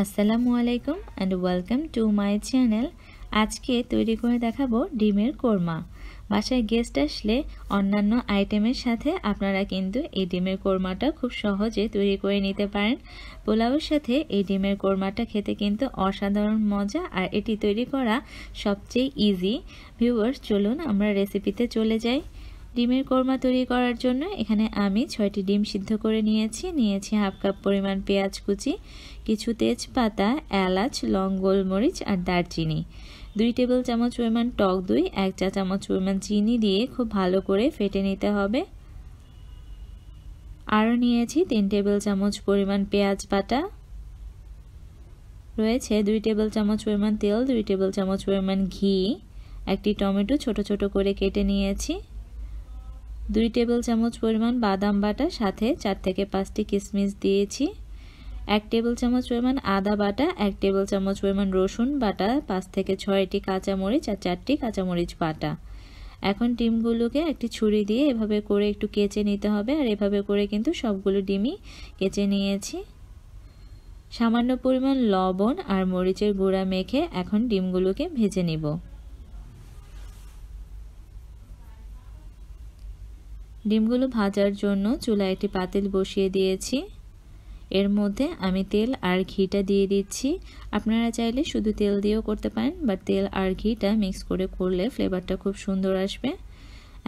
আসসালামু আলাইকুম and welcome to my channel. আজকে তৈরি করে দেখাবো ডিমের কোরমা। বাসায় গেস্ট আসলে অন্যান্য আইটেমের সাথে আপনারা কিন্তু এই ডিমের কোরমাটা খুব সহজে তৈরি করে নিতে পারেন। পোলাওয়ের সাথে এই ডিমের কোরমাটা খেতে কিন্তু অসাধারণ মজা, আর এটি তৈরি করা সবচেয়ে ইজি। ভিউয়ার্স, চলুন আমরা রেসিপিতে চলে যাই। ডিমের কোরমা তৈরি করার জন্য এখানে আমি 6টি ডিম সিদ্ধ করে নিয়েছি হাফ কাপ পরিমাণ পেঁয়াজ কুচি, কিছু তেজপাতা, এলাচ, লং, গোলমরিচ আর দারচিনি, 2 টেবিল চামচ পরিমাণ টক দই, 1 চা চামচ পরিমাণ চিনি দিয়ে খুব ভালো করে ফেটে নিতে হবে। আরও নিয়েছি 3 টেবিল চামচ পরিমাণ পেঁয়াজ বাটা, রয়েছে 2 টেবিল চামচ পরিমাণ তেল, 2 টেবিল চামচ পরিমাণ ঘি, একটি টমেটো ছোট ছোট করে কেটে নিয়েছি, 2 টেবিল চামচ পরিমাণ বাদাম বাটা, সাথে 4 থেকে 5টি কিশমিশ দিয়েছি, 1 টেবিল চামচ পরিমাণ আদা বাটা, 1 টেবিল চামচ পরিমাণ রসুন বাটা, 5 থেকে 6টি কাঁচামরিচ আর 4টি কাঁচামরিচ বাটা। এখন ডিমগুলোকে একটি ছুরি দিয়ে এভাবে করে একটু কেচে নিতে হবে, আর এভাবে করে কিন্তু সবগুলো ডিমই কেচে নিয়েছি। সামান্য পরিমাণ লবণ আর মরিচের গুঁড়া মেখে এখন ডিমগুলোকে ভেজে নিব। ডিমগুলো ভাজার জন্য চুলায় একটি পাতিল বসিয়ে দিয়েছি। এর মধ্যে আমি তেল আর ঘিটা দিয়ে দিচ্ছি। আপনারা চাইলে শুধু তেল দিয়েও করতে পারেন, বাট তেল আর ঘিটা মিক্স করে করলে ফ্লেভারটা খুব সুন্দর আসবে।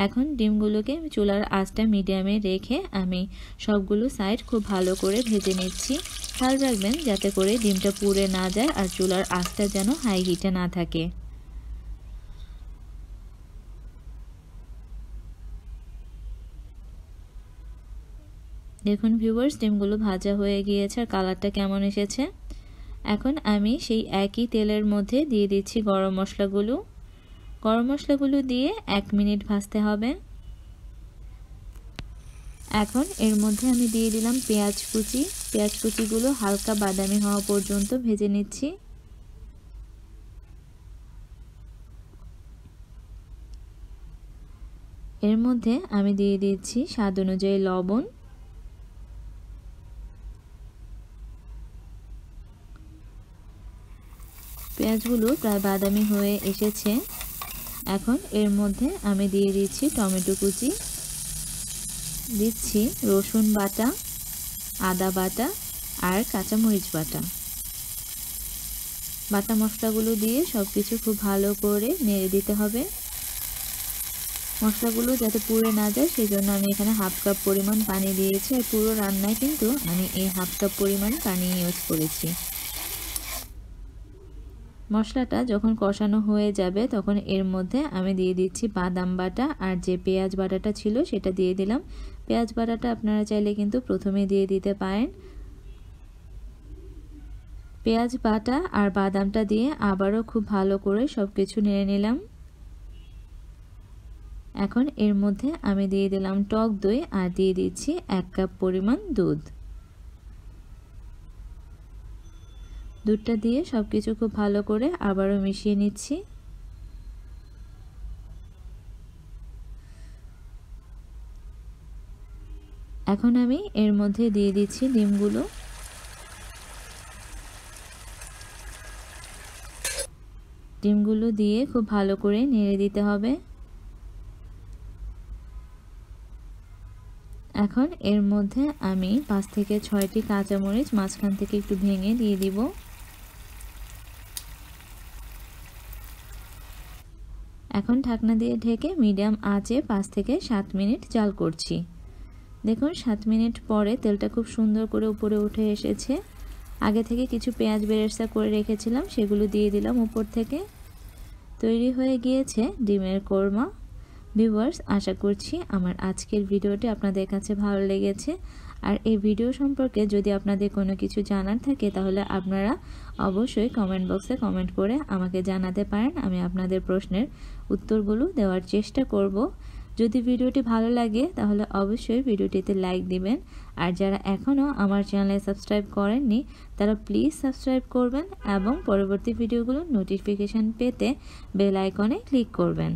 এখন ডিমগুলোকে চুলার আঁচটা মিডিয়ামে রেখে আমি সবগুলো সাইড খুব ভালো করে ভেজে নিচ্ছি। খেয়াল রাখবেন যাতে করে ডিমটা পুড়ে না যায় আর চুলার আঁচটা যেন হাই হিটে না থাকে। দেখুন ভিউয়ার্স, ডিমগুলো ভাজা হয়ে গিয়েছে আর কালারটা কেমন এসেছে। এখন আমি সেই একই তেলের মধ্যে দিয়ে দিচ্ছি গরম মশলাগুলো দিয়ে 1 মিনিট ভাজতে হবে। এখন এর মধ্যে আমি দিয়ে দিলাম পেঁয়াজ কুচিগুলো হালকা বাদামি হওয়া পর্যন্ত ভেজে নিচ্ছি। এর মধ্যে আমি দিয়ে দিচ্ছি স্বাদ অনুযায়ী লবণ, পেঁয়াজগুলো প্রায় বাদামি হয়ে এসেছে। এখন এর মধ্যে আমি দিয়ে দিচ্ছি টমেটো কুচি, দিচ্ছি রসুন বাটা, আদা বাটা আর কাঁচামরিচ বাটা মশলাগুলো দিয়ে সবকিছু খুব ভালো করে নেড়ে দিতে হবে। মশলাগুলো যাতে পুড়ে না যায় সেই জন্য আমি এখানে হাফ কাপ পরিমাণ পানি দিয়েছি, আর পুরো রান্নায় কিন্তু আমি এই হাফ কাপ পরিমাণ পানি ইউজ করেছি। মশলাটা যখন কষানো হয়ে যাবে তখন এর মধ্যে আমি দিয়ে দিচ্ছি বাদাম বাটা, আর যে পেঁয়াজ বাটাটা ছিল সেটা দিয়ে দিলাম। পেঁয়াজ বাটাটা আপনারা চাইলে কিন্তু প্রথমে দিয়ে দিতে পারেন। পেঁয়াজ বাটা আর বাদামটা দিয়ে আবারও খুব ভালো করে সবকিছু নেড়ে নিলাম। এখন এর মধ্যে আমি দিয়ে দিলাম টক দই আর দিয়ে দিচ্ছি 1 কাপ পরিমাণ দুধটা দিয়ে সবকিছু খুব ভালো করে আবারও মিশিয়ে নিচ্ছি। এখন আমি এর মধ্যে দিয়ে দিচ্ছি ডিমগুলো দিয়ে খুব ভালো করে নেড়ে দিতে হবে। এখন এর মধ্যে আমি 5 থেকে 6টি কাঁচামরিচ মাঝখান থেকে একটু ভেঙে দিয়ে দিব। এখন ঢাকনা দিয়ে ঢেকে মিডিয়াম আঁচে 5 থেকে 7 মিনিট জাল করছি। দেখুন 7 মিনিট পরে তেলটা খুব সুন্দর করে উপরে উঠে এসেছে। আগে থেকে কিছু পেঁয়াজ বেরেস্তা করে রেখেছিলাম, সেগুলো দিয়ে দিলাম উপর থেকে। তৈরি হয়ে গিয়েছে ডিমের কোরমা। ভিউয়ার্স, আশা করছি আমার আজকের ভিডিওটি আপনাদের কাছে ভালো লেগেছে, আর এই ভিডিও সম্পর্কে যদি আপনাদের কোনো কিছু জানার থাকে তাহলে আপনারা অবশ্যই কমেন্ট বক্সে কমেন্ট করে আমাকে জানাতে পারেন। আমি আপনাদের প্রশ্নের উত্তরগুলো দেওয়ার চেষ্টা করব। যদি ভিডিওটি ভালো লাগে তাহলে অবশ্যই ভিডিওটিতে লাইক দিবেন, আর যারা এখনও আমার চ্যানেলে সাবস্ক্রাইব করেননি তারা প্লিজ সাবস্ক্রাইব করবেন এবং পরবর্তী ভিডিওগুলোর নোটিফিকেশান পেতে বেল আইকনে ক্লিক করবেন।